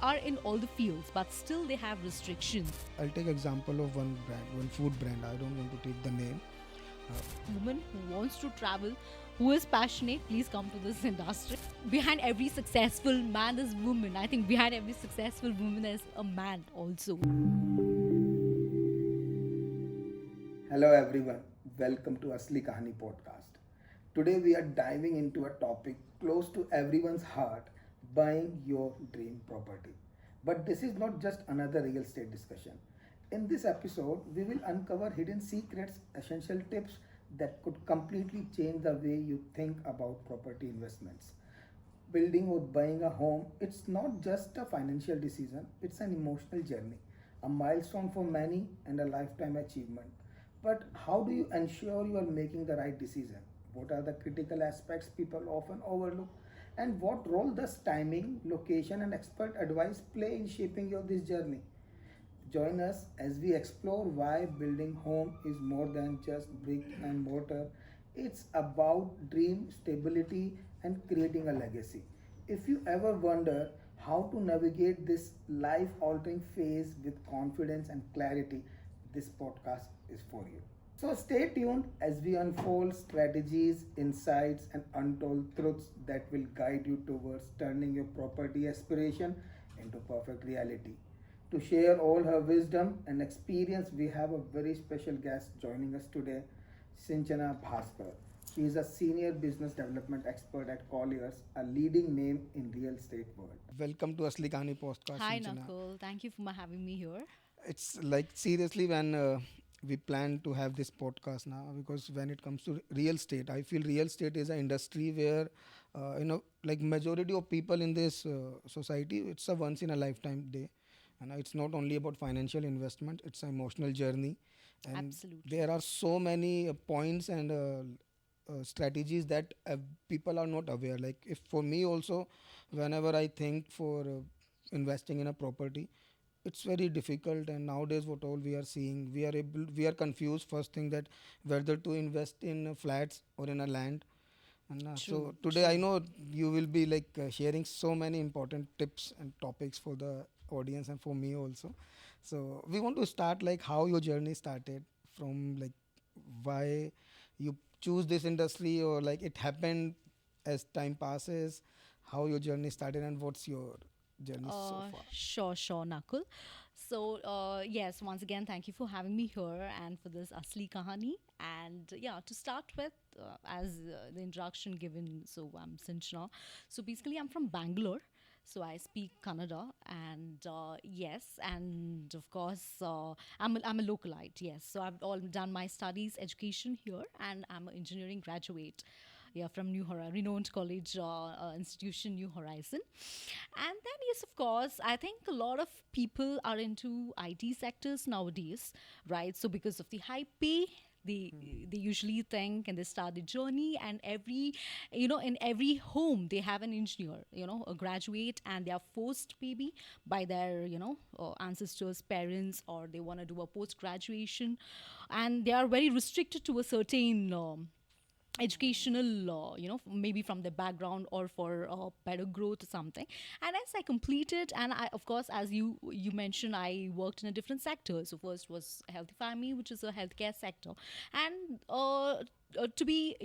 are in all the fields, but still they have restrictions. I'll take example of one brand, one food brand. I don't want to take the name. Woman who wants to travel, who is passionate, please come to this industry. Behind every successful man is woman. I think behind every successful woman is a man also. Hello everyone, welcome to Asli Kahani Podcast. Today we are diving into a topic close to everyone's heart, buying your dream property. But this is not just another real estate discussion. In this episode, we will uncover hidden secrets, essential tips that could completely change the way you think about property investments. Building or buying a home, it's not just a financial decision, it's an emotional journey, a milestone for many and a lifetime achievement. But how do you ensure you are making the right decision? What are the critical aspects people often overlook? And what role does timing, location, and expert advice play in shaping your this journey? Join us as we explore why building home is more than just brick and mortar. It's about dream, stability, and creating a legacy. If you ever wonder how to navigate this life altering phase with confidence and clarity, this podcast is for you. So stay tuned as we unfold strategies, insights, and untold truths that will guide you towards turning your property aspiration into perfect reality. To share all her wisdom and experience, we have a very special guest joining us today, Sinchana Bhaskar. She is a senior business development expert at Colliers, a leading name in real estate world. Welcome to Asli Kahani Podcast, Hi, Sinchana. Nakul. Thank you for having me here. It's like seriously when we plan to have this podcast now, because when it comes to real estate, I feel real estate is an industry where like majority of people in this society, it's a once in a lifetime day, and it's not only about financial investment, it's an emotional journey, and Absolutely. there are so many points and strategies that people are not aware. Like if for me also, whenever I think for investing in a property, it's very difficult. And nowadays what all we are seeing, we are confused first thing that whether to invest in flats or in a land. And True, so today I true. know you will be like sharing so many important tips and topics for the audience and for me also. So we want to start like how your journey started, from like why you choose this industry, or like it happened as time passes, how your journey started and what's your journey so far. Sure, Nakul. So, yes, once again, thank you for having me here and for this Asli Kahani. And yeah, to start with, as the introduction given, so I'm Sinchana. So basically, I'm from Bangalore. So I speak Kannada, and yes, and of course, I'm a localite. Yes, so I've all done my studies, education here, and I'm an engineering graduate. Yeah, from New Horizon, renowned college institution, New Horizon. And then, yes, of course, I think a lot of people are into IT sectors nowadays, right? So because of the high pay, they usually think and they start the journey, and in every home they have an engineer, a graduate, and they are forced maybe by their ancestors, parents, or they want to do a post graduation, and they are very restricted to a certain educational maybe from the background or for better growth or something. And as I completed, and I, of course, as you mentioned, I worked in a different sector. So first was Healthify Me, which is a healthcare sector. And to be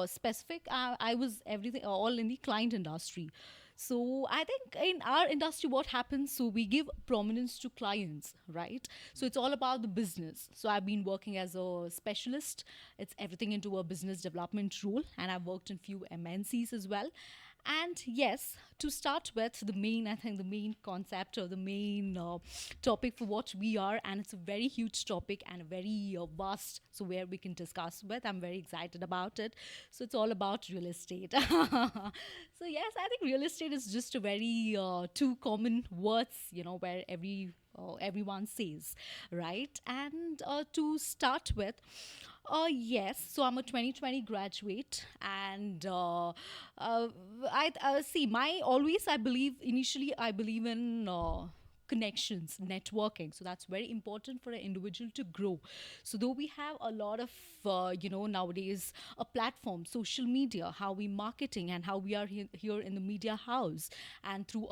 specific, I was everything all in the client industry. So I think in our industry, what happens, so we give prominence to clients, right? So it's all about the business. So I've been working as a specialist. It's everything into a business development role, and I've worked in few MNCs as well. And yes, to start with, I think the main concept or the main topic for what we are, and it's a very huge topic and a very vast, so where we can discuss with. I'm very excited about it. So it's all about real estate. So yes, I think real estate is just a very two common words, where everyone says, right? And to start with, yes, so I'm a 2020 graduate, and I see my always I believe initially I believe in connections, networking. So that's very important for an individual to grow. So though we have a lot of nowadays a platform, social media, how we marketing and how we are here in the media house, and through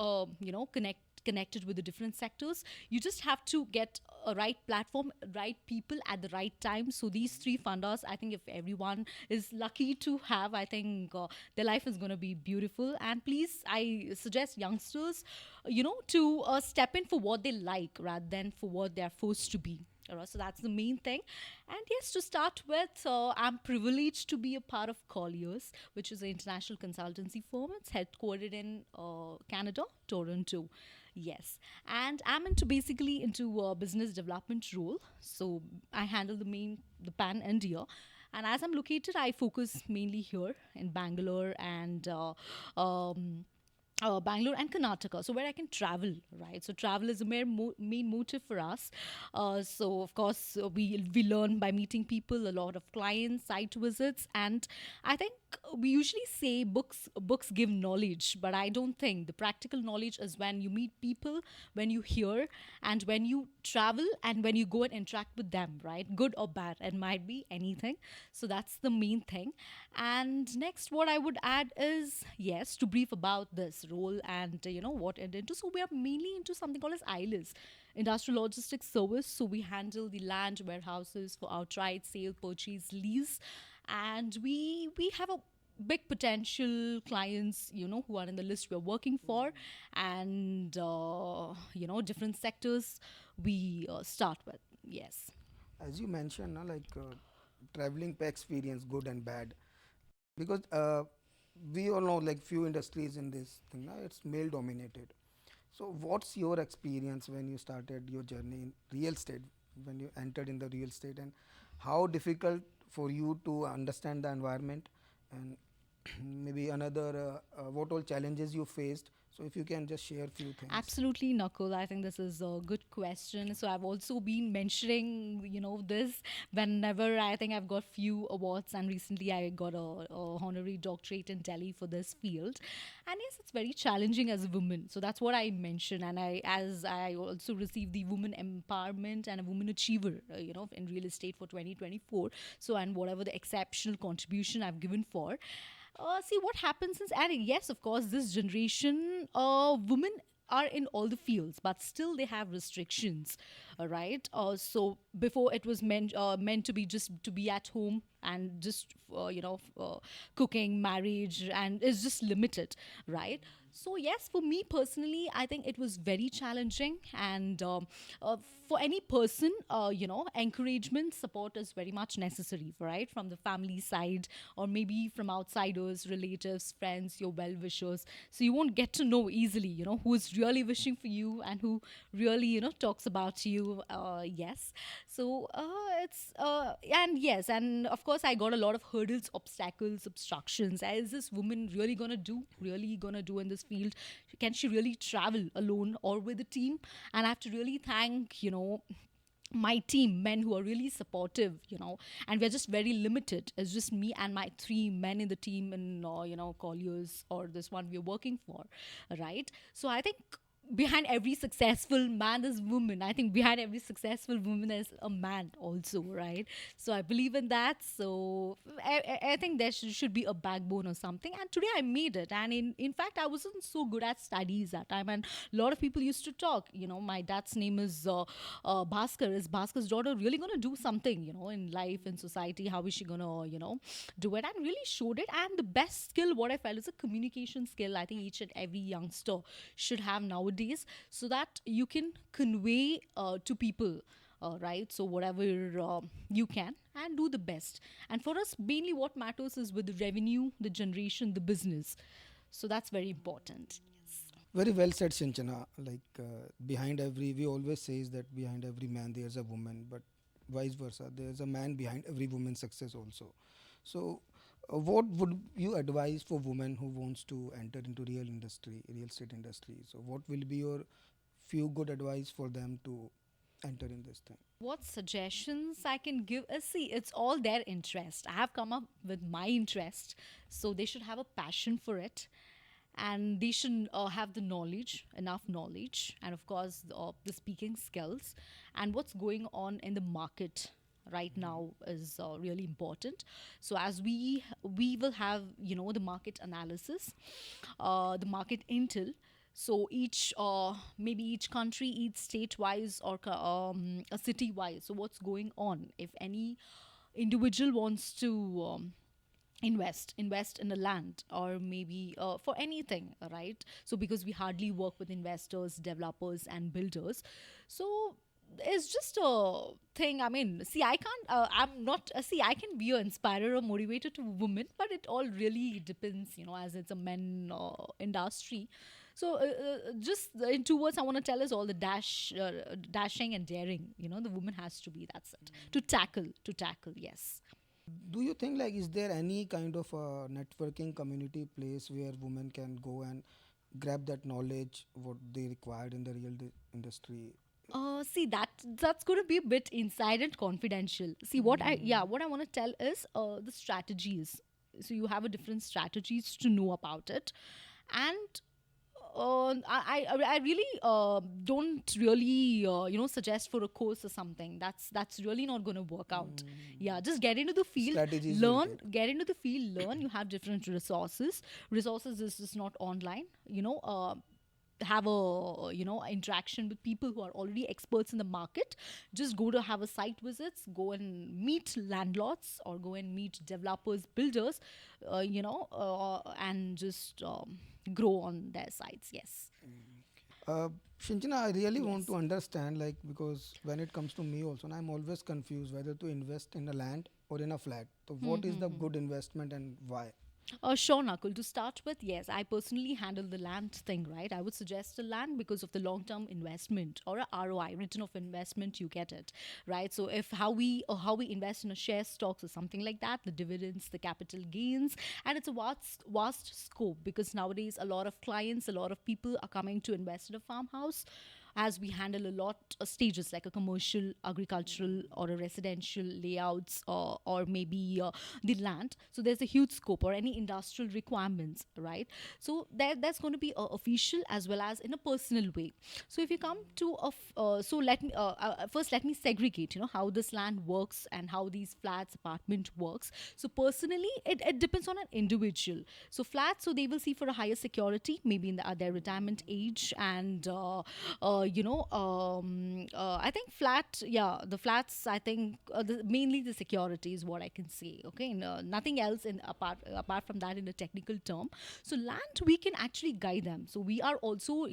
connected with the different sectors, you just have to get a right platform, right people at the right time. So these three fundas, I think if everyone is lucky to have, I think their life is going to be beautiful. And please, I suggest youngsters, to step in for what they like rather than for what they're forced to be. All right, so that's the main thing. And yes, to start with, I'm privileged to be a part of Colliers, which is an international consultancy firm. It's headquartered in Canada, Toronto. Yes, and I'm into basically into a business development role. So I handle the pan India, and as I'm located, I focus mainly here in Bangalore and Bangalore and Karnataka, so where I can travel, right? So travel is a main motive for us. So of course we learn by meeting people, a lot of clients, site visits, and I think we usually say books give knowledge, but I don't think the practical knowledge is when you meet people, when you hear, and when you travel, and when you go and interact with them, right? Good or bad, it might be anything. So that's the main thing. And next, what I would add is yes, to brief about this role and what it into. So we are mainly into something called as ILS, Industrial Logistics Service. So we handle the land warehouses for outright sale, purchase, lease, and we have a big potential clients who are in the list we're working for, and different sectors we start with. Yes. As you mentioned, traveling per experience, good and bad, because we all know like few industries in this thing, it's male dominated. So, what's your experience when you started your journey in real estate, when you entered in the real estate, and how difficult for you to understand the environment, and maybe another what all challenges you faced? So, if you can just share few things. Absolutely, Nakul. I think this is a good question. So I've also been mentioning, this whenever I think I've got few awards, and recently I got a honorary doctorate in Delhi for this field. And yes, it's very challenging as a woman. So that's what I mentioned. And as I also received the Women Empowerment and a Woman Achiever, in real estate for 2024. So and whatever the exceptional contribution I've given for. See what happens is, and yes, of course, this generation, women are in all the fields, but still they have restrictions, right? So before it was meant to be just to be at home and just cooking, marriage, and it's just limited, right? So yes, for me personally, I think it was very challenging, and for any person, encouragement, support is very much necessary, right? From the family side, or maybe from outsiders, relatives, friends, your well wishers. So you won't get to know easily, who is really wishing for you and who really, talks about you. Yes. So and yes, and of course, I got a lot of hurdles, obstacles, obstructions. Is this woman really gonna do in this field? Can she really travel alone or with a team? And I have to really thank, my team, men who are really supportive, and we're just very limited. It's just me and my three men in the team in, Colliers, or this one we're working for, right? So I think behind every successful man is woman. I think behind every successful woman is a man also, right? So I believe in that. So I think there should be a backbone or something. And today I made it. And in fact, I wasn't so good at studies that time. And a lot of people used to talk, my dad's name is Bhaskar. Is Bhaskar's daughter really going to do something, in life, in society? How is she going to, do it? And really showed it. And the best skill, what I felt, is a communication skill. I think each and every youngster should have nowadays, so that you can convey to people, right? So whatever you can, and do the best. And for us, mainly what matters is with the revenue, the generation, the business. So that's very important. Very well said, Sinchana. Behind every, we always says that behind every man there's a woman, but vice versa, there's a man behind every woman's success also. So, what would you advise for women who wants to enter into real estate industry? So, what will be your few good advice for them to enter in this thing? What suggestions I can give is, see, it's all their interest. I have come up with my interest, so they should have a passion for it. and they should have the knowledge, enough knowledge, and of course the speaking skills, and what's going on in the market right now is really important. So as we will have, the market analysis, the market intel. So each maybe each country, each state wise, or a city wise, so what's going on, if any individual wants to invest in a land, or maybe for anything, right? So because we hardly work with investors, developers, and builders, so it's just a thing. I mean, see, I can't I'm not see, I can be an inspirer or motivator to women, but it all really depends, as it's a men industry. So just in two words I want to tell is all the dashing and daring, the woman has to be, that's it, to tackle, yes. Do you think like is there any kind of a networking community place where women can go and grab that knowledge what they required in the industry? See, that's going to be a bit inside and confidential. See, what I want to tell is the strategies. So you have a different strategies to know about it, and I really don't really suggest for a course or something. That's really not going to work out. Yeah, just get into the field, Strategies will learn, take. get into the field, learn. You have different resources. Resources is just not online. Have a interaction with people who are already experts in the market. Just go to have a site visits, go and meet landlords, or go and meet developers, builders, and just grow on their sites, yes. Uh, Shinchana, I really want to Yes. understand, like, because when it comes to me also, and I'm always confused whether to invest in a land or in a flat. So, what is the good investment and why? Sure, Nakul. To start with, yes, I personally handle the land thing, right? I would suggest a land because of the long-term investment, or a ROI, return of investment, you get it, right? So if how we invest in a share stocks or something like that, the dividends, the capital gains, and it's a vast scope, because nowadays a lot of clients, a lot of people are coming to invest in a farmhouse, as we handle a lot of stages like a commercial, agricultural, or a residential layouts, or maybe the land. So there's a huge scope, or any industrial requirements, right? So that's going to be official as well as in a personal way. So if you come to so let me first let me segregate, how this land works and how these flats apartment works. So personally, it depends on an individual. So flats, so they will see for a higher security, maybe in their retirement age, and I think the flats, I think mainly the security is what I can say. Okay, no, nothing else in apart from that in a technical term. So land, we can actually guide them. So we are also,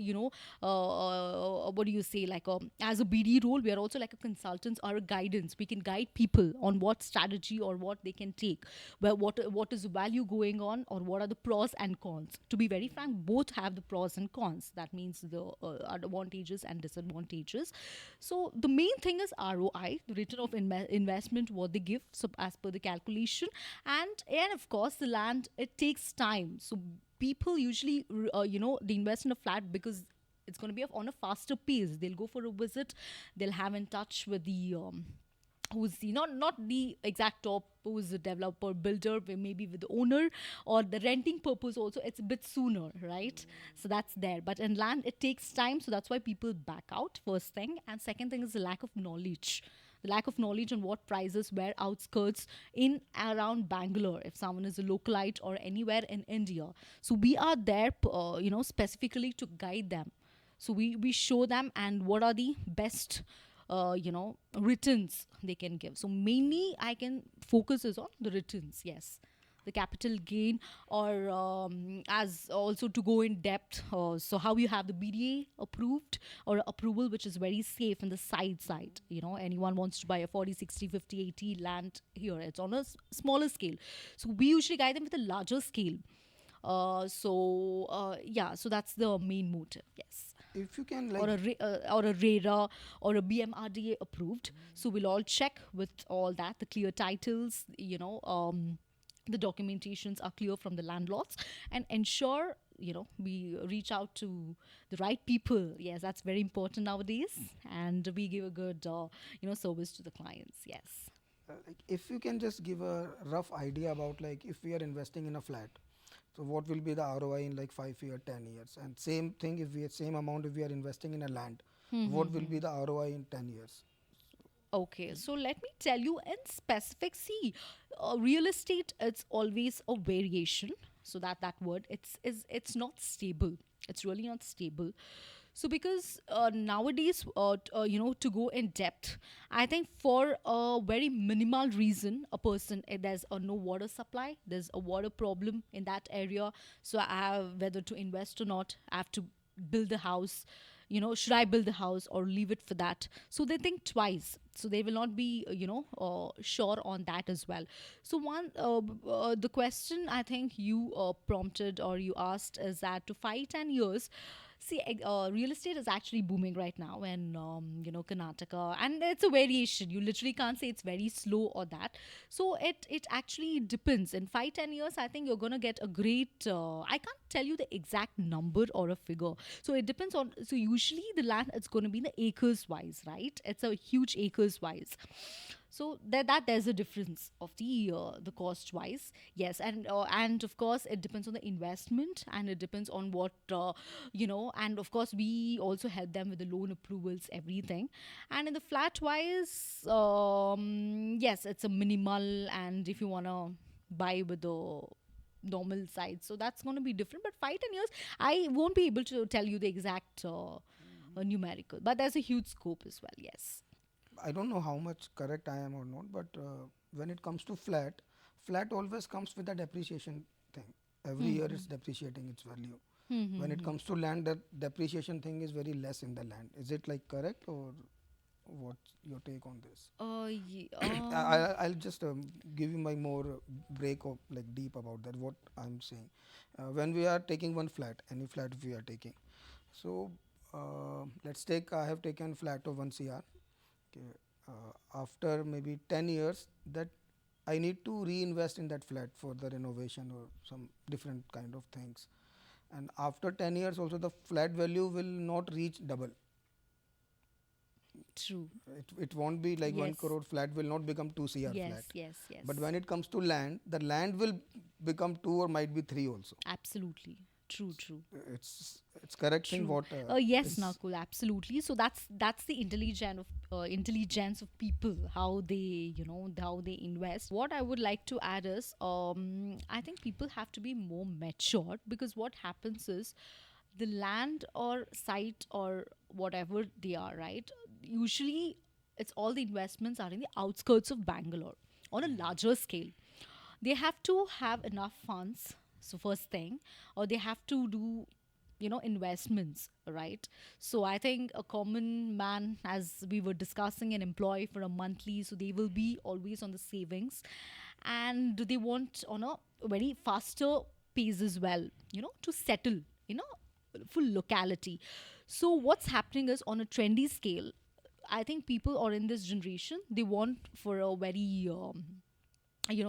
what do you say, like as a BD role, we are also like a consultants or a guidance. We can guide people on what strategy or what they can take, where what is the value going on, or what are the pros and cons. To be very frank, both have the pros and cons. That means the advantages and disadvantages. So the main thing is ROI, the return of investment, what they give, so as per the calculation. And of course the land, it takes time. So people usually they invest in a flat because it's going to be on a faster pace. They'll go for a visit, they'll have in touch with the who's the not the exact top, who's the developer, builder, maybe with the owner, or the renting purpose also, it's a bit sooner, right? So that's there. But in land, it takes time, so that's why people back out, first thing. And second thing is the lack of knowledge. The lack of knowledge on what prices were outskirts in around Bangalore, if someone is a localite, or anywhere in India. So we are there specifically to guide them. So we show them, and what are the best returns they can give. So mainly I can focus is on the returns, yes, the capital gain, or as also to go in depth, so how you have the BDA approved, or approval, which is very safe in the side, anyone wants to buy a 40, 60, 50, 80 land here, it's on a smaller scale. So we usually guide them with a larger scale. So that's the main motive, yes. If you can, Or like, a RERA or a BMRDA approved. So we'll all check with all that, the clear titles, the documentations are clear from the landlords, and ensure we reach out to the right people. Yes, that's very important nowadays, and we give a good service to the clients. Yes. like if you can just give a rough idea about like if we are investing in a flat, So what will be the ROI in like 5 year, 10 years? And same thing if we same amount if we are investing in a land, what will be the ROI in 10 years? Okay, so let me tell you in specific. See, real estate, it's always a variation. So that word, it's not stable. It's really not stable. So because nowadays, to go in depth, I think for a very minimal reason, a person there's a no water supply, there's a water problem in that area. So I have whether to invest or not. I have to build a house. Should I build the house or leave it for that? So they think twice. So they will not be sure on that as well. So the question I think you prompted or you asked is that to 5-10 years. See, real estate is actually booming right now in Karnataka, and it's a variation. You literally can't say it's very slow or that. So it actually depends. In 5-10 years, I think you're gonna get a great. I can't tell you the exact number or a figure. So it depends on. So usually the land it's going to be in the acres wise, right? It's a huge acres wise. So that there's a difference of the cost wise, yes, and of course it depends on the investment, and it depends on what and of course we also help them with the loan approvals, everything. And in the flat wise, yes, it's a minimal, and if you want to buy with the normal side, so that's going to be different. But 5-10 years, I won't be able to tell you the exact numerical, but there's a huge scope as well, yes. I don't know how much correct I am or not, but when it comes to flat, flat always comes with a depreciation thing. Every year it's depreciating its value. When it comes to land, that depreciation thing is very less in the land. Is it like correct, or what's your take on this? I'll just give you my more break of like deep about that. What I'm saying, when we are taking one flat, any flat we are taking, so let's take I have taken flat of 1 CR. Okay. After maybe 10 years, that I need to reinvest in that flat for the renovation or some different kind of things. And after 10 years, also the flat value will not reach double. True. It won't be like 1 Yes. crore flat will not become 2 CR Yes, flat. yes, yes. But when it comes to land, the land will become 2 or might be 3 also. Absolutely. True, true. It's correct thing True. what Yes, is Nakul, absolutely. So that's the intelligence of people, how they how they invest. What I would like to add is, I think people have to be more matured, because what happens is the land or site or whatever they are, right? Usually, it's all the investments are in the outskirts of Bangalore on a larger scale. They have to have enough funds, so first thing, or they have to do investments, right? So I think a common man, as we were discussing, an employee for a monthly, so they will be always on the savings, and they want on a very faster pace as well, to settle you know full locality. So what's happening is, on a trendy scale, I think people are in this generation, they want for a very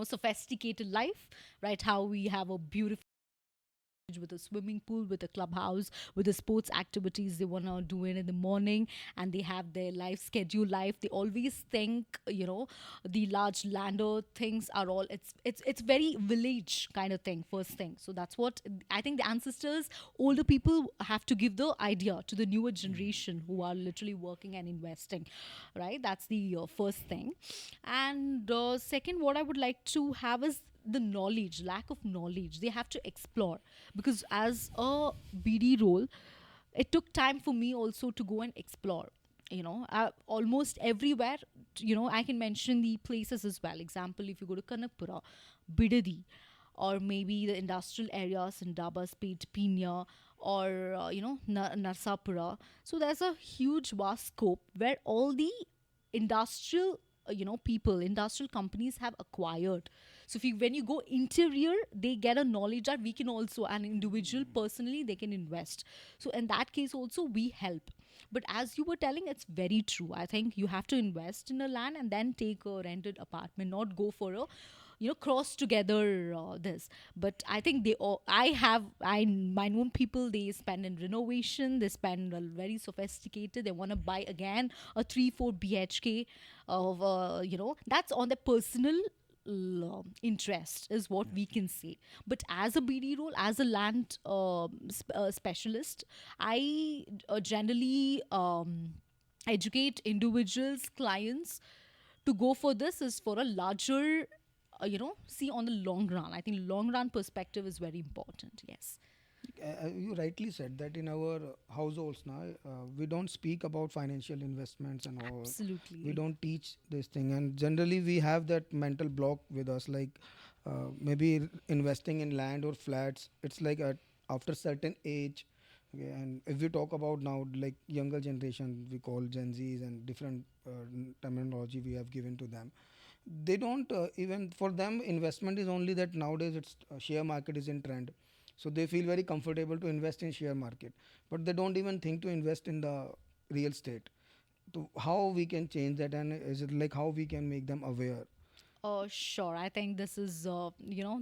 sophisticated life, right? How we have a beautiful with a swimming pool, with a clubhouse, with the sports activities they want to do it in the morning, and they have their life schedule life. They always think, the large lander things are all. It's very village kind of thing. First thing, so that's what I think the ancestors, older people, have to give the idea to the newer generation who are literally working and investing, right? That's the first thing. And second, what I would like to have is the knowledge, lack of knowledge. They have to explore, because as a BD role, it took time for me also to go and explore. Almost everywhere. I can mention the places as well. Example, if you go to Kanakpura, Bidadi, or maybe the industrial areas in Dabaspet, Pina, or Narsapura. So there's a huge vast scope where all the industrial people, industrial companies have acquired. So if you when you go interior, they get a knowledge that we can also, an individual personally, they can invest. So in that case also we help. But as you were telling, it's very true. I think you have to invest in a land and then take a rented apartment, not go for a cross together this. But I think they all, I my known people, they spend in renovation, they spend very sophisticated, they want to buy again a 3-4 BHK of that's on the personal interest is what we can say. But as a BD role, as a land specialist, I generally educate individuals, clients to go for this is for a larger, see on the long run. I think long run perspective is very important. Yes. You rightly said that in our households now, we don't speak about financial investments and all. We Absolutely. don't teach this thing, and generally we have that mental block with us, like maybe investing in land or flats. It's like after certain age. Okay, and if we talk about now, like younger generation, we call Gen Zs and different terminology we have given to them. They don't even for them investment is only that nowadays it's share market is in trend, so they feel very comfortable to invest in share market, but they don't even think to invest in the real estate. So how we can change that, and is it like how we can make them aware? Sure. I think this is,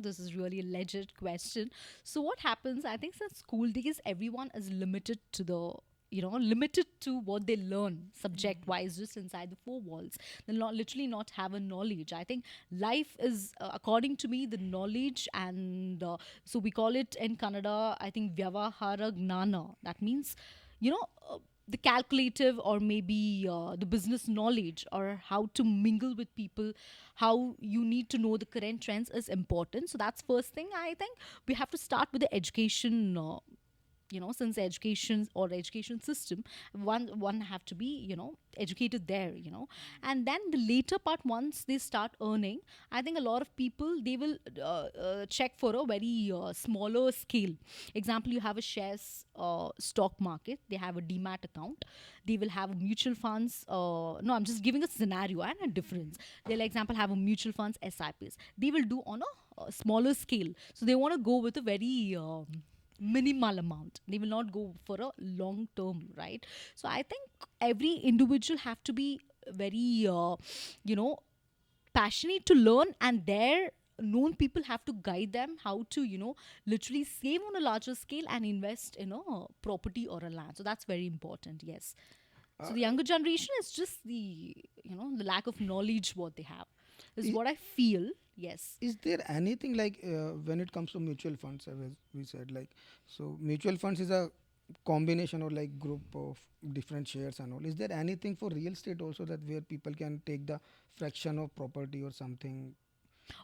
this is really a legit question. So, what happens? I think since school days, everyone is limited to limited to what they learn subject wise, just inside the four walls. They'll not literally not have a knowledge. I think life is, according to me, the knowledge, and so we call it in Kannada, I think Vyavahara Gnana. That means, you know, the calculative or maybe the business knowledge or how to mingle with people, how you need to know the current trends is important. So that's first thing. I think we have to start with the education, since education or education system, one have to be educated there, and then the later part, once they start earning, I think a lot of people, they will check for a very smaller scale. Example, you have a shares stock market, they have a demat account, they will have mutual funds, no, I'm just giving a scenario and a difference. They'll example have a mutual funds SIPs, they will do on a smaller scale, so they want to go with a very minimal amount, they will not go for a long term, right? So I think every individual have to be very you know passionate to learn, and their known people have to guide them how to literally save on a larger scale and invest in a property or a land. So that's very important. Yes. So Uh, the younger generation is just the lack of knowledge what they have is i- what I feel. Yes. is there anything like when it comes to mutual funds, as we said, like, so mutual funds is a combination or like group of different shares and all. Is there anything for real estate also, that where people can take the fraction of property or something?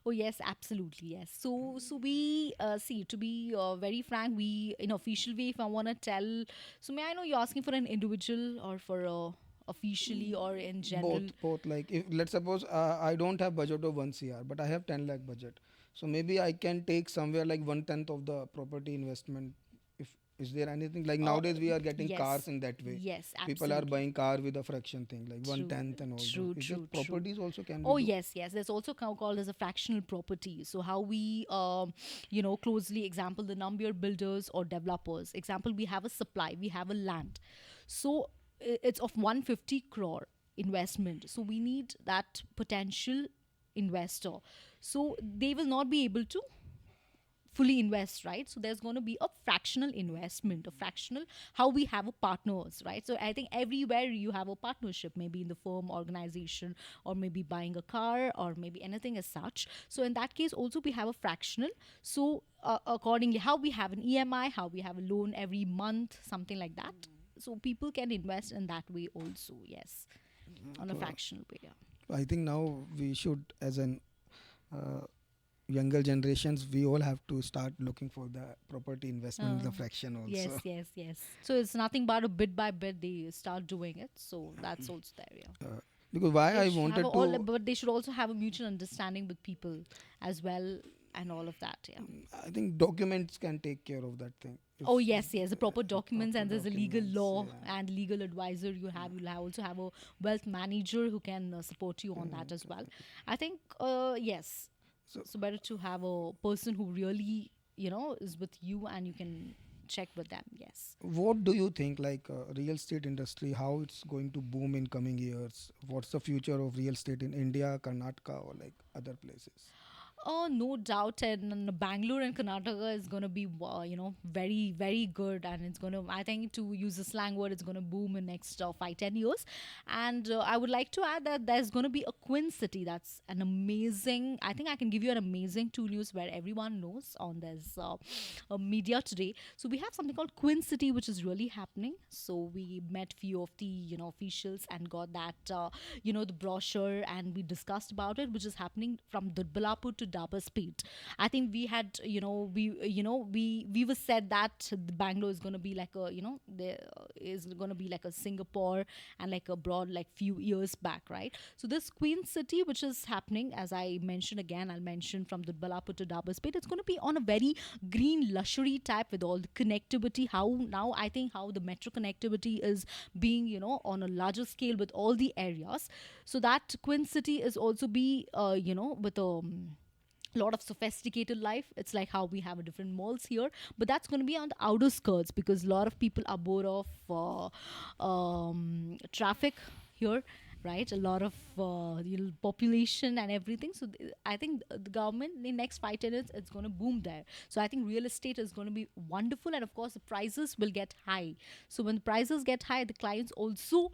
Oh yes, absolutely, yes. So we see, to be very frank, we in official way, if I want to tell, so may I know you're asking for an individual or for officially or in general? Both, like if let's suppose I don't have budget of 1 cr but I have 10 lakh budget, so maybe I can take somewhere like 1/10 of the property investment. If is there anything like Uh, nowadays we are getting cars yes, in that way, yes, people are absolutely. buying car with a fraction thing like one True, tenth and all those. true, Is that true, true. properties also can we Oh do? yes, yes. There's also called as a fractional property. So how we, closely example the number builders or developers. Example, we have a supply, we have a land. So it's of 150 crore investment. So we need that potential investor. So they will not be able to fully invest, right? So there's going to be a fractional investment, a fractional, how we have a partners, right? So I think everywhere you have a partnership, maybe in the firm, organization, or maybe buying a car, or maybe anything as such. So in that case also we have a fractional. So accordingly, how we have an EMI, how we have a loan every month, something like that. So people can invest in that way also. Yes, on a So fractional way. Yeah. I think now we should, as an uh, younger generations, we all have to start looking for the property investment in the fraction Yes, also. yes, yes. So it's nothing but a bit by bit they start doing it. So that's also there. Yeah. Because why They I should have wanted all, to, but they should also have a mutual understanding with people as well, and all of that. Yeah. I think documents can take care of that thing. If Oh yes, yes. The proper documents, proper and there's a legal documents, law yeah. and legal advisor you have. You'll also have a wealth manager who can support you on that as well. I think yes. So So better to have a person who really is with you, and you can check with them. Yes. what do you think, like real estate industry, how it's going to boom in coming years? What's the future of real estate in India, Karnataka, or like other places? Oh, no doubt. And Bangalore and Karnataka is going to be, very, very good. And it's going to, I think, to use a slang word, it's going to boom in next 5, 10 years. And I would like to add that there's going to be a Queen City. That's an amazing, I think I can give you an amazing two news where everyone knows on this media today. So we have something called Queen City, which is really happening. So we met few of the, officials and got that, the brochure, and we discussed about it, which is happening from Dudbalapur to Dabur Speed. I think we had, we were said that the Bangalore is going to be like a, there is going to be like a Singapore and like a broad like few years back, right? So this Queen City, which is happening, as I mentioned again, I'll mention from Dudbalapur to Dabur Speed, it's going to be on a very green luxury type with all the connectivity. How now I think how the metro connectivity is being, on a larger scale with all the areas. So that Queen City is also be, with a lot of sophisticated life. It's like how we have a different malls here, but that's going to be on the outer skirts because a lot of people are bored of traffic here, right? A lot of population and everything. So I think the government in the next 5 10 years it's going to boom there. So I think real estate is going to be wonderful, and of course the prices will get high. So when the prices get high, the clients also,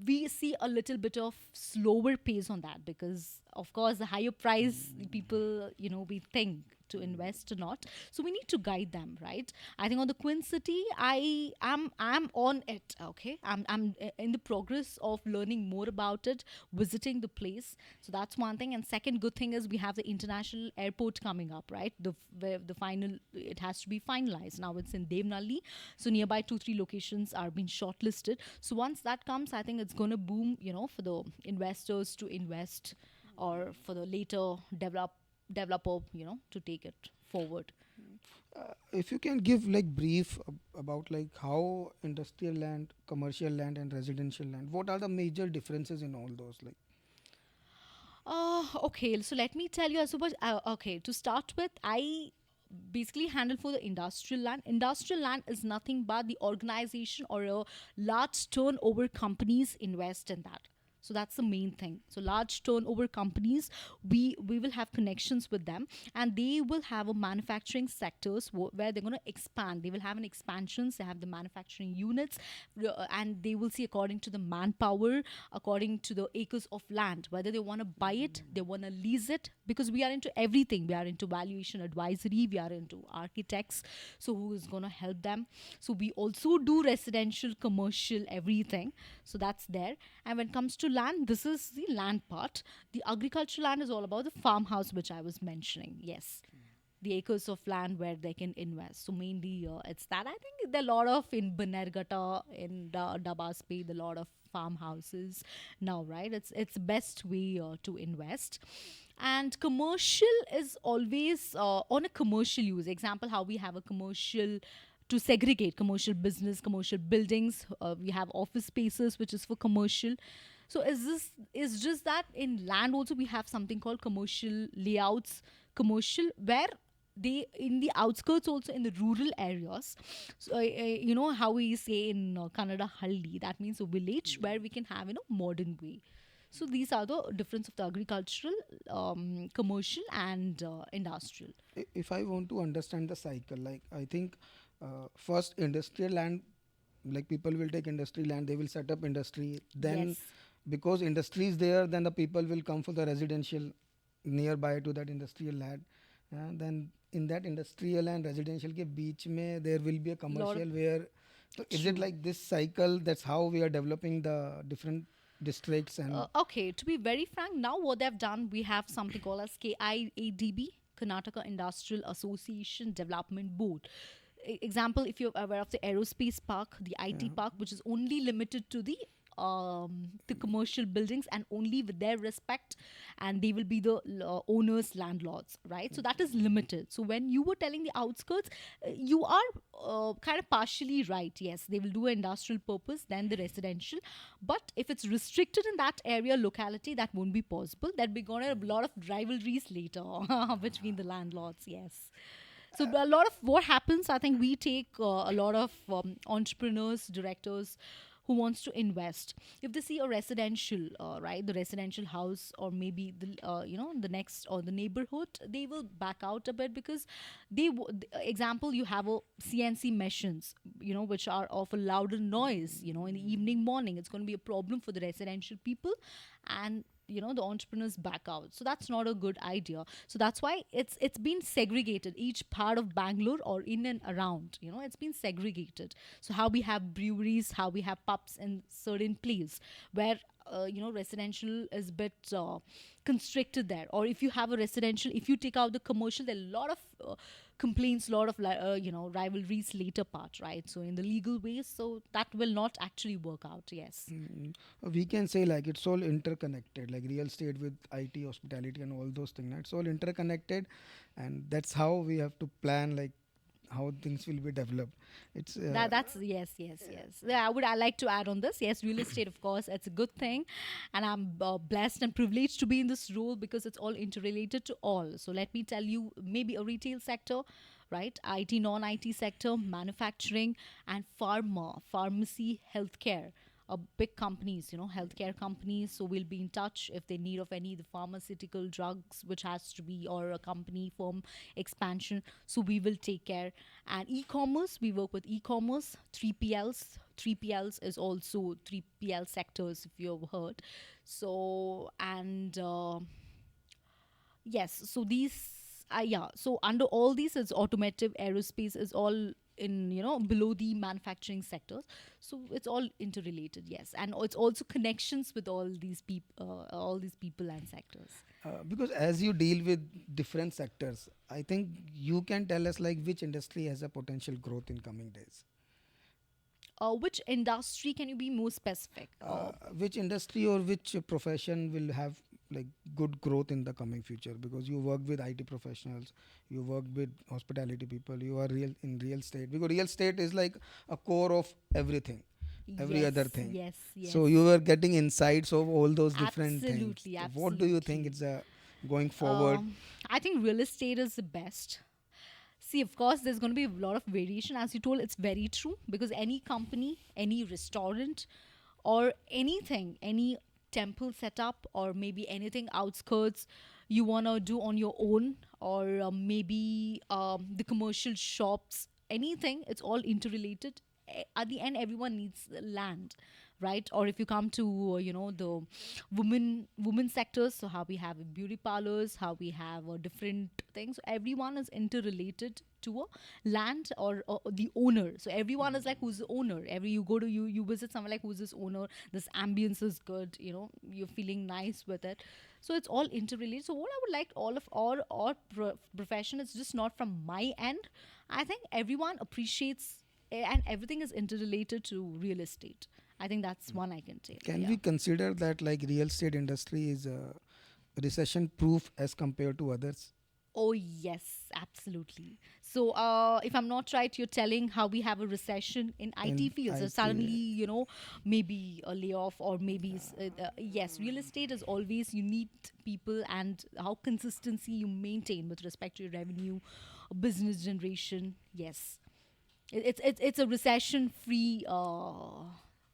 we see a little bit of slower pace on that because of course the higher price people, we think to invest or not. So we need to guide them, right? I think on the Queen City, I'm on it. Okay, I'm in the progress of learning more about it, visiting the place. So that's one thing. And second good thing is we have the international airport coming up, right? Where the final, it has to be finalized now. It's in Devnalli, so nearby 2 3 locations are being shortlisted. So once that comes, I think it's going to boom, for the investors to invest, or for the later developer, to take it forward. If you can give like brief about like how industrial land, commercial land, and residential land, what are the major differences in all those? Like, Okay, so let me tell you, I suppose, okay, to start with, I basically handle for the industrial land. Industrial land is nothing but the organization or a large turnover companies invest in that. So that's the main thing. So large turnover companies, we will have connections with them, and they will have a manufacturing sectors where they're going to expand. They will have an expansions. They have the manufacturing units, and they will see according to the manpower, according to the acres of land, whether they want to buy it, they want to lease it, because we are into everything. We are into valuation advisory, we are into architects, so who is going to help them. So we also do residential, commercial, everything. So that's there. And when it comes to land, this is the land part. The agricultural land is all about the farmhouse, which I was mentioning. Yes, the acres of land where they can invest. So mainly it's that. I think there are a lot of in Banergata, in Dabaspe, a lot of farmhouses now, right? It's best way to invest. And commercial is always on a commercial use. Example, how we have a commercial to segregate commercial business, commercial buildings. We have office spaces, which is for commercial. So is just that in land also we have something called commercial layouts, commercial, where they in the outskirts also in the rural areas. So you know how we say in Kannada halli, that means a village where we can have modern way. So these are the difference of the agricultural, commercial, and industrial. if I want to understand the cycle, like I think first industrial land, like people will take industrial land, they will set up industry. Then Yes. because industry is there, then the people will come for the residential nearby to that industrial land. Then in that industrial and residential के बीच में there will be a Lot of commercial where, so is it true. like this cycle? That's how we are developing the different districts and Okay, to be very frank, now what they've done, we have something called as KIADB, Karnataka Industrial Association Development Board. Example, if you're aware of the aerospace park, the IT yeah. park, which is only limited to the commercial buildings and only with their respect, and they will be the owners, landlords, right? So that is limited. So when you were telling the outskirts, you are kind of partially right. Yes, they will do an industrial purpose, then the residential. But if it's restricted in that area, locality, that won't be possible. That be gonna a lot of rivalries later between the landlords. Yes. So a lot of what happens, I think we take a lot of entrepreneurs, directors who wants to invest, if they see a residential, right, the residential house, or maybe the the next or the neighborhood, they will back out a bit, because example, you have a CNC machines, which are of a louder noise, in the evening, morning, it's going to be a problem for the residential people, and the entrepreneurs back out. So that's not a good idea. So that's why it's been segregated, each part of Bangalore or in and around, it's been segregated. So how we have breweries, how we have pubs in certain place, where residential is bit constricted there. Or if you have a residential, if you take out the commercial, there are a lot of complaints, a lot of rivalries later part, right? So in the legal ways, so that will not actually work out. Yes. We can say like it's all interconnected, like real estate with IT, hospitality, and all those things. It's all interconnected, and that's how we have to plan like how things will be developed. It's That's yes, yes, yes. Yeah, I like to add on this. Yes, real estate, of course, it's a good thing, and I'm blessed and privileged to be in this role, because it's all interrelated to all. So let me tell you, maybe a retail sector, right? IT, non-IT sector, manufacturing, and pharma, pharmacy, healthcare. Big companies, healthcare companies. So we'll be in touch if they need of any the pharmaceutical drugs, which has to be, or a company firm expansion. So we will take care. And e-commerce, we work with e-commerce, 3PLs. 3PLs is also 3PL sectors, if you've heard. So and yes, so these, yeah, so under all these, it's automotive, aerospace is all in, below the manufacturing sectors. So it's all interrelated, yes, and it's also connections with all these people and sectors. because as you deal with different sectors, I think you can tell us like which industry has a potential growth in coming days. Which industry, can you be more specific? Which industry or which profession will have like good growth in the coming future, because you work with IT professionals, you work with hospitality people, you are real in real estate, because real estate is like a core of everything, every Yes, other thing. yes, yes. So you are getting insights of all those different things. Absolutely, So what do you think absolutely. it's going forward? I think real estate is the best. See, of course, there's going to be a lot of variation. As you told, it's very true, because any company, any restaurant, or anything, any temple setup, or maybe anything outskirts you want to do on your own, or maybe the commercial shops, anything, it's all interrelated. At the end, everyone needs land, right? Or if you come to the women sectors, so how we have beauty parlors, how we have different things, everyone is interrelated to a land, or the owner. So everyone is like, who's the owner? Every you go to, you visit someone, like, who's this owner? This ambience is good, you're feeling nice with it. So it's all interrelated. So what I would like all of our profession is just not from my end. I think everyone appreciates, and everything is interrelated to real estate. I think that's one I can take. Can Yeah. we consider that like real estate industry is recession proof as compared to others? Oh, yes, absolutely. So, if I'm not right, you're telling how we have a recession in IT In fields. So IT, suddenly, maybe a layoff, or maybe, yes, real estate is always, you need people, and how consistency you maintain with respect to your revenue, business generation. Yes. It's a recession free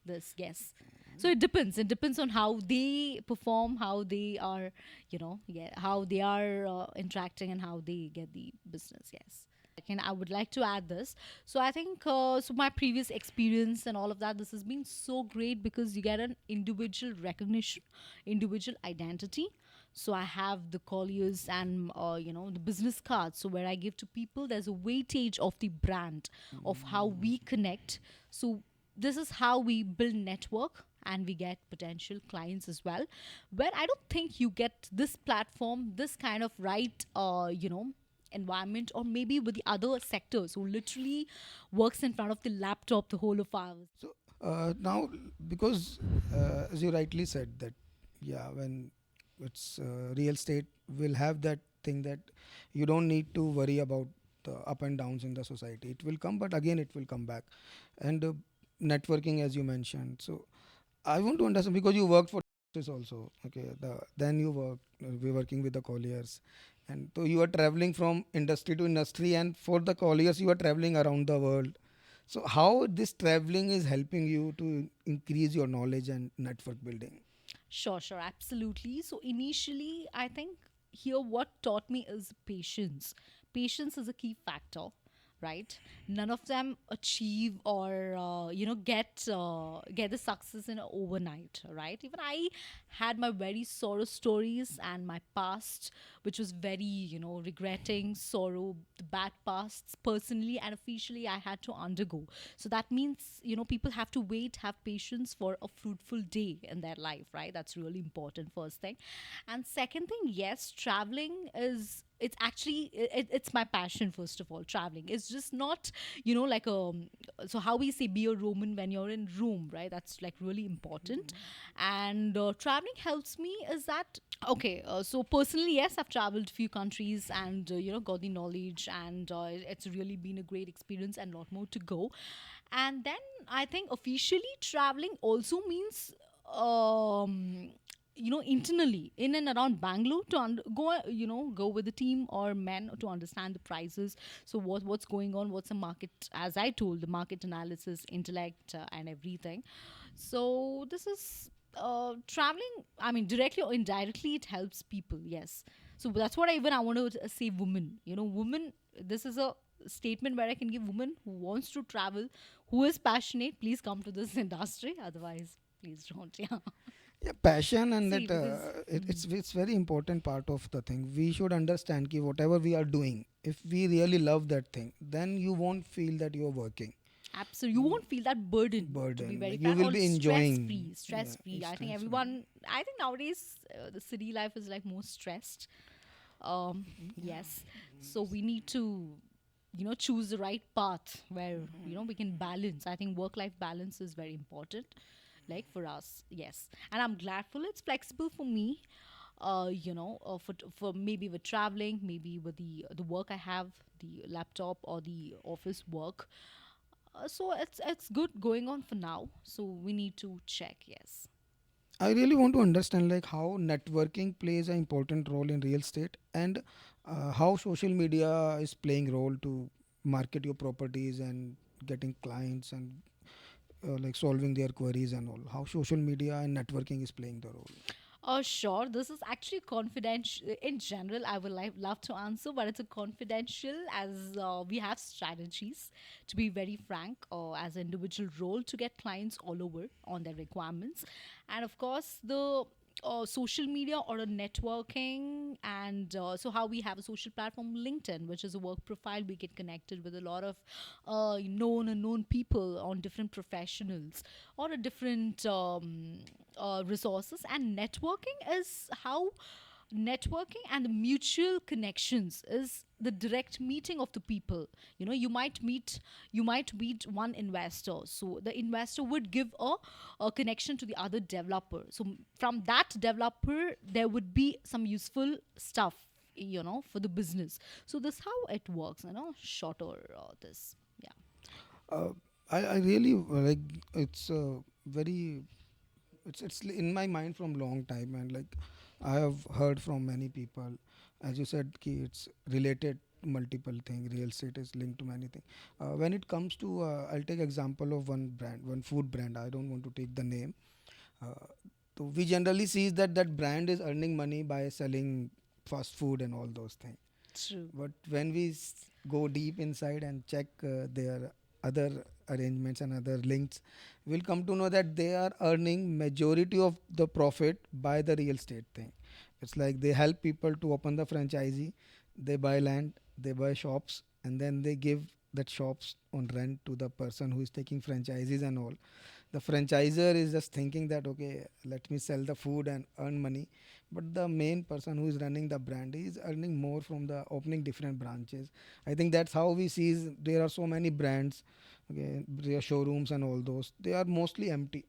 this, yes. So it depends on how they perform, how they are, yeah, how they are interacting, and how they get the business. Yes. And I would like to add this. So I think, so my previous experience and all of that, this has been so great, because you get an individual recognition, individual identity. So I have the colliers and the business cards. So where I give to people, there's a weightage of the brand, of how we connect. So this is how we build network, and we get potential clients as well, where I don't think you get this platform, this kind of right environment, or maybe with the other sectors who literally works in front of the laptop the whole of hours. so now, because as you rightly said that, yeah, when it's real estate will have that thing that you don't need to worry about the up and downs in the society. It will come, but again it will come back. And networking, as you mentioned, so I want to understand, because you worked for this also, okay, then you we're working with the colliers, and so you are traveling from industry to industry, and for the colliers you are traveling around the world. So how this traveling is helping you to increase your knowledge and network building? Sure, sure, absolutely. So initially, I think here what taught me is patience. Patience is a key factor, right? None of them achieve or get the success in a overnight, right? Even I had my very sorrow stories and my past, which was very regretting, sorrow, the bad pasts personally and officially I had to undergo. So that means people have to wait, have patience for a fruitful day in their life, right? That's really important, first thing. And second thing, yes, traveling is, it's actually it's my passion. First of all, traveling is just not like a, so how we say be a Roman when you're in Rome, right? That's like really important. And traveling helps me is that, okay, so personally, yes, I've traveled few countries and got the knowledge, and it's really been a great experience and a lot more to go. And then I think officially traveling also means internally in and around Bangalore to go with the team or men to understand the prices. So what's going on, what's the market, as I told, the market analysis, intellect, and everything. So this is traveling, I mean, directly or indirectly it helps people, yes. So that's what I want to say, women, women, this is a statement where I can give women who wants to travel, who is passionate, please come to this industry, otherwise please don't. Yeah. Yeah, passion and See, that because it's very important part of the thing. We should understand that whatever we are doing, if we really love that thing, then you won't feel that you're working absolutely, you won't feel that burden, to be burden. very Like you frank, will or be stress enjoying. free. Yeah, Stress free, it's I think stress free. everyone, I think nowadays the city life is like more stressed. Yes, so we need to choose the right path where we can balance. I think work life balance is very important, like for us, yes. And I'm gladful it's flexible for me, for maybe with traveling, maybe with the work I have, the laptop or the office work. So it's good going on for now, so we need to check, yes. I really want to understand like how networking plays an important role in real estate, and how social media is playing role to market your properties and getting clients and like solving their queries and all. How social media and networking is playing the role. Sure. This is actually confidential. In general, I would love to answer, but it's a confidential, as we have strategies, to be very frank, as an individual role to get clients all over on their requirements. And of course, the social media or a networking, and so how we have a social platform, LinkedIn, which is a work profile. We get connected with a lot of known and known people on different professionals or a different resources. And networking is how, networking and the mutual connections is the direct meeting of the people. You might meet one investor, so the investor would give a connection to the other developer. So from that developer there would be some useful stuff, for the business. So this how it works, shorter this, yeah. Uh, I really like it's very it's in my mind from long time, and like I have heard from many people, as you said, ki it's related to multiple thing. Real estate is linked to many things. When it comes to I'll take example of one brand, one food brand. I don't want to take the name. Uh, so we generally see that that brand is earning money by selling fast food and all those things. True. But when we go deep inside and check their other arrangements and other links, we'll come to know that they are earning majority of the profit by the real estate thing. It's like they help people to open the franchisee, they buy land, they buy shops, and then they give that shops on rent to the person who is taking franchises and all. The franchisor is just thinking that okay, let me sell the food and earn money, but the main person who is running the brand is earning more from the opening different branches. I think that's how we see there are so many brands, okay, their showrooms and all those, they are mostly empty.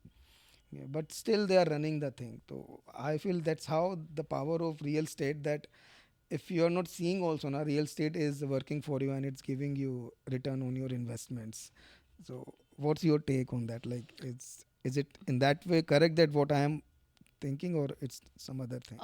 Yeah, but still they are running the thing. So I feel that's how the power of real estate, that if you are not seeing also na, real estate is working for you and it's giving you return on your investments. So what's your take on that? Like, is it in that way correct that what I am thinking, or it's some other thing?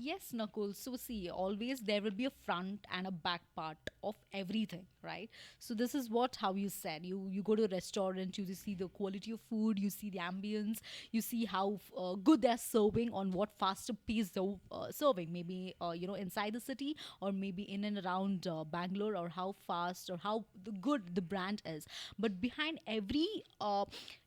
Yes, Nakul. So see, always there will be a front and a back part of everything, right? So this is what how you said. You go to a restaurant, you see the quality of food, you see the ambience, you see how good they're serving, on what faster pace they're serving. Maybe inside the city, or maybe in and around Bangalore, or how fast or how good the brand is. But behind every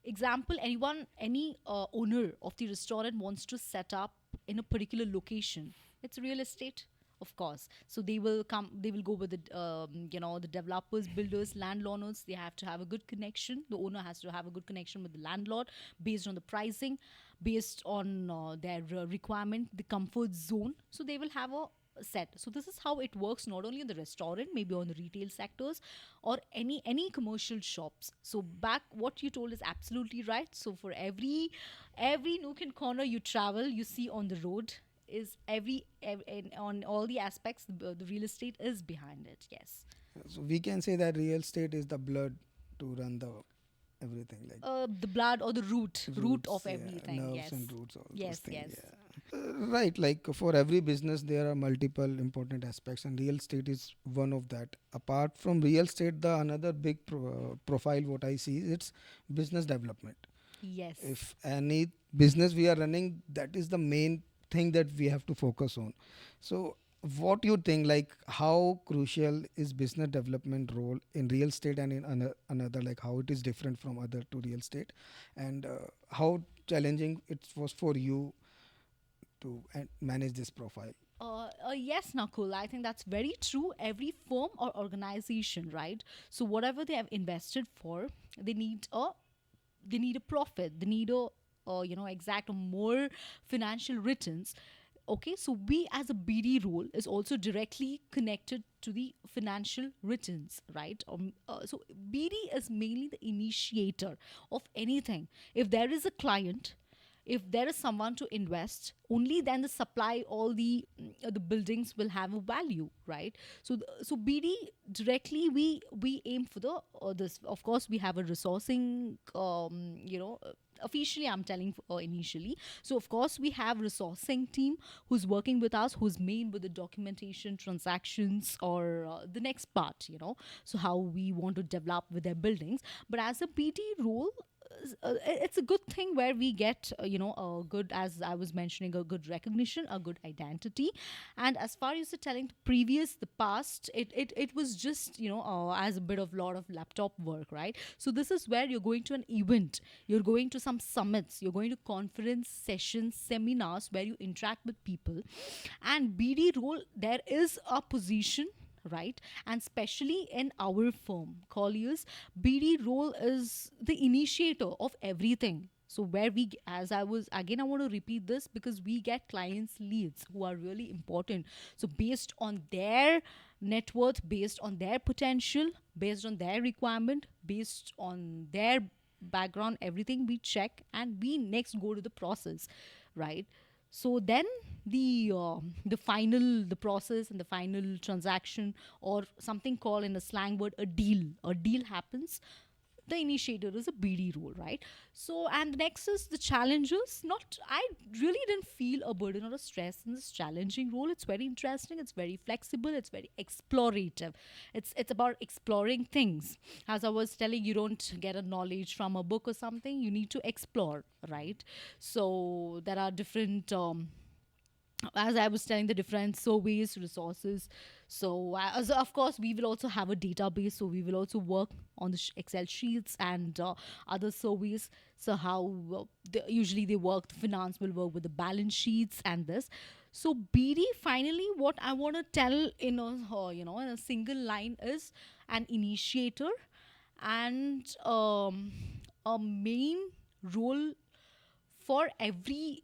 example, any owner of the restaurant wants to set up in a particular location. It's real estate, of course. So they will go with the developers, builders, landowners. They have to have a good connection. The owner has to have a good connection with the landlord, based on the pricing, based on their requirement, the comfort zone. So they will have a set. So this is how it works, not only in the restaurant, maybe on the retail sectors, or any commercial shops. So back, what you told is absolutely right. So for every nook and corner you travel, you see on the road, is on all the aspects, the real estate is behind it. Yes. So we can say that real estate is the blood to run the everything, like The blood, or the root of roots, yeah, everything. nerves Yes. and roots, all those Yes, things. yes. Yeah. Right, like for every business there are multiple important aspects, and real estate is one of that. Apart from real estate, the another big profile what I see is it's business development. Yes. If any business we are running, that is the main thing that we have to focus on. So what you think, like how crucial is business development role in real estate and in another, like how it is different from other to real estate, and how challenging it was for you to manage this profile? Yes, Nakul. I think that's very true. Every firm or organization, right? So whatever they have invested for, they need a they need a profit. They need a exact or more financial returns. Okay, so we as a BD role is also directly connected to the financial returns, right? So BD is mainly the initiator of anything. If there is a client, if there is someone to invest, only then the supply, all the buildings will have a value, right? So BD directly, we aim for the this. Of course, we have a resourcing, officially I'm telling, initially. So of course we have resourcing team who's working with us, who's main with the documentation, transactions, or the next part, so how we want to develop with their buildings. But as a BD role, it's a good thing where we get a good, as I was mentioning, a good recognition, a good identity. And as far as the telling the past, it was just as a bit of lot of laptop work, right? So this is where you're going to an event, you're going to some summits, you're going to conference sessions, seminars, where you interact with people. And BD role, there is a position, right? And especially in our firm, Colliers, BD role is the initiator of everything. So where as I was, again, I want to repeat this, because we get clients leads who are really important. So based on their net worth, based on their potential, based on their requirement, based on their background, everything we check, and we next go to the process, right? So then the process and the final transaction, or something called in a slang word, a deal happens. The initiator is a BD role, right? So, and the next is the challenges. Not, I really didn't feel a burden or a stress in this challenging role. It's very interesting. It's very flexible. It's very explorative. It's about exploring things. As I was telling, you don't get a knowledge from a book or something. You need to explore, right? So there are different. As I was telling, the different surveys, resources. So, as of course, we will also have a database. So, we will also work on the Excel sheets and other surveys. So, how usually they work, the finance will work with the balance sheets and this. So, BD, finally, what I want to tell in a single line is an initiator and a main role for every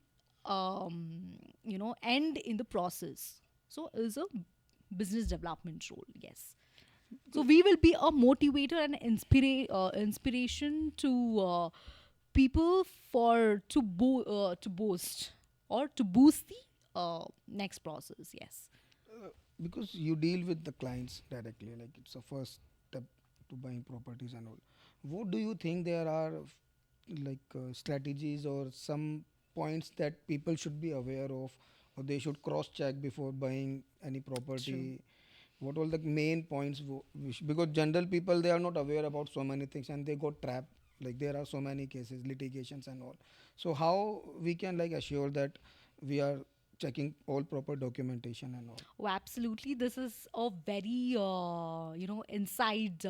end in the process. So is a business development role. Yes. So we will be a motivator and inspiration to people for to boast or to boost the next process. Yes. Because you deal with the clients directly, like it's a first step to buying properties and all. What do you think there are, like strategies or some points that people should be aware of, or they should cross check before buying any True. property? What all the main points because general people, they are not aware about so many things and they got trapped, like there are so many cases, litigations and all. So how we can like assure that we are checking all proper documentation and all? Oh, absolutely. This is a very, inside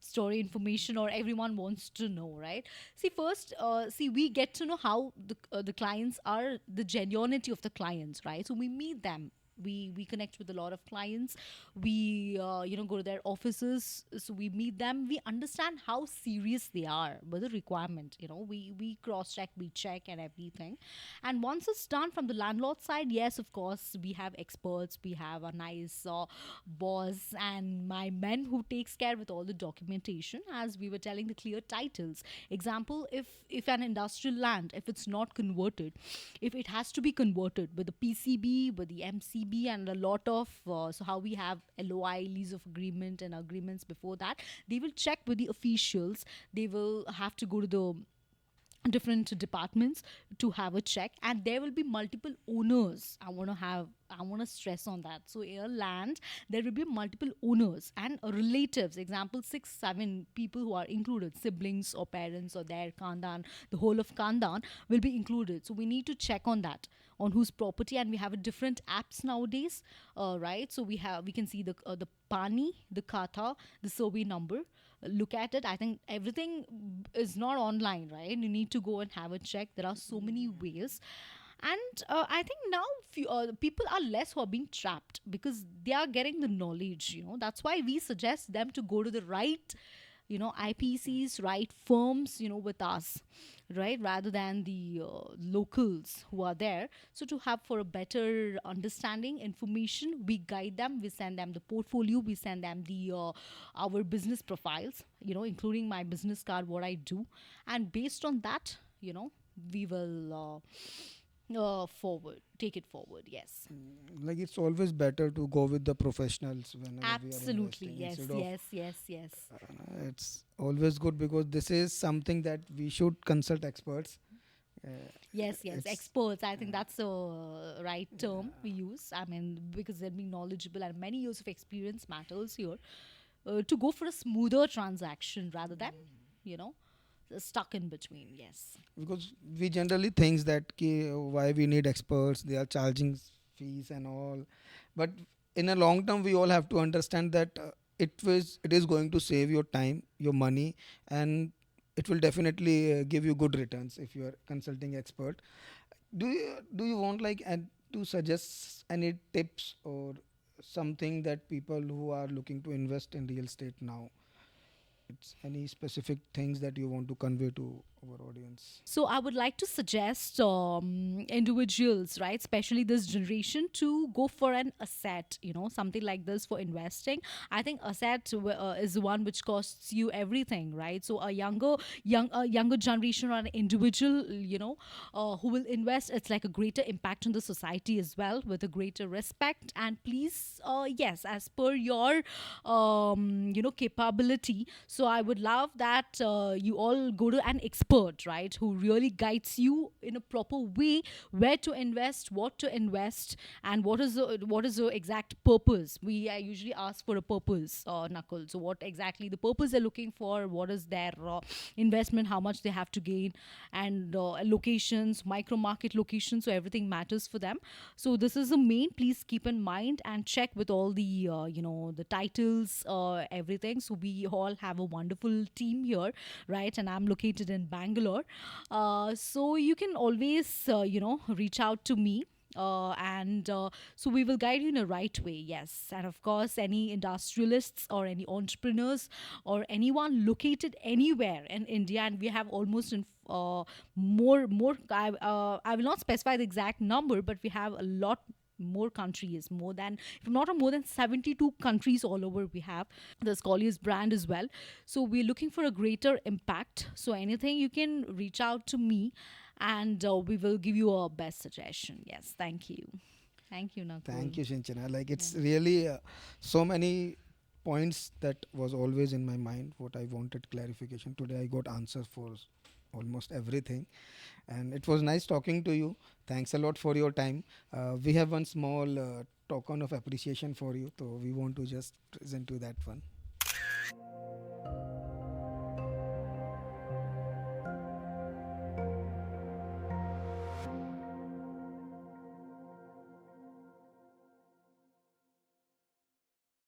story information or everyone wants to know, right? See, first, we get to know how the clients are, the genuinity of the clients, right? So we meet them. We connect with a lot of clients. We go to their offices, so we meet them. We understand how serious they are with the requirement. We cross check, we check, and everything. And once it's done from the landlord side, yes, of course, we have experts. We have a nice boss and my men who takes care with all the documentation, as we were telling, the clear titles. Example, if an industrial land, if it's not converted, if it has to be converted with the PCB, with the MCB, and a lot of so how we have LOI, lease of agreement, and agreements before that, they will check with the officials. They will have to go to the different departments to have a check, and there will be multiple owners. I want to stress on that. So in a land, there will be multiple owners and relatives. Example, 6 7 people who are included, siblings or parents or their kandan, the whole of kandan will be included. So we need to check on that, on whose property. And we have a different apps nowadays, right? So we can see the pani, the kata, the survey number, look at it. I think everything is not online, right? You need to go and have a check. There are so many ways. And I think now people are less who are being trapped because they are getting the knowledge. That's why we suggest them to go to the right IPCs, right firms, with us, right, rather than the locals who are there. So to have for a better understanding information, we guide them, we send them the portfolio, we send them the our business profiles, including my business card, what I do. And based on that, we will forward take it forward. Yes. Like it's always better to go with the professionals whenever we are Absolutely. investing Yes, instead of yes, yes, yes. it's always good because this is something that we should consult experts. uh, Yes, yes, it's experts. I think that's a right term we use. I mean, because they're being knowledgeable and many years of experience matters here, to go for a smoother transaction rather than, you know, stuck in between. Yes. because we generally thinks that why we need experts, they are charging fees and all, but in a long term we all have to understand that it is going to save your time, your money, and it will definitely give you good returns if you are consulting expert. Do you want like and to suggest any tips or something that people who are looking to invest in real estate now, it's any specific things that you want to convey to our audience? So I would like to suggest individuals, right, especially this generation, to go for an asset, something like this for investing. I think asset is the one which costs you everything, right? So a younger generation or an individual, who will invest, it's like a greater impact on the society as well, with a greater respect. And please, yes, as per your capability. So I would love that you all go to an expert, right, who really guides you in a proper way where to invest, what to invest, and what is the exact purpose. We usually ask for a purpose, Nakul. So what exactly the purpose they're looking for, what is their investment, how much they have to gain, and locations, micro market locations. So everything matters for them. So this is the main. Please keep in mind and check with all the the titles, everything. So we all have a wonderful team here, right? And I'm located in Bangalore. So you can always reach out to me. And so we will guide you in a right way. Yes. And of course, any industrialists or any entrepreneurs or anyone located anywhere in India, and we have almost in more I will not specify the exact number, but we have a lot more countries, more than, if I'm not wrong, more than 72 countries all over we have the Colliers brand as well. So we're looking for a greater impact. So anything, you can reach out to me, and we will give you a best suggestion. Yes. Thank you. Thank you, Nakul. Thank you, Shinchana. Like Yeah. it's really so many points that was always in my mind. What I wanted clarification today, I got answers for almost everything. And it was nice talking to you. Thanks a lot for your time. We have one small token of appreciation for you, so we want to just present you that one.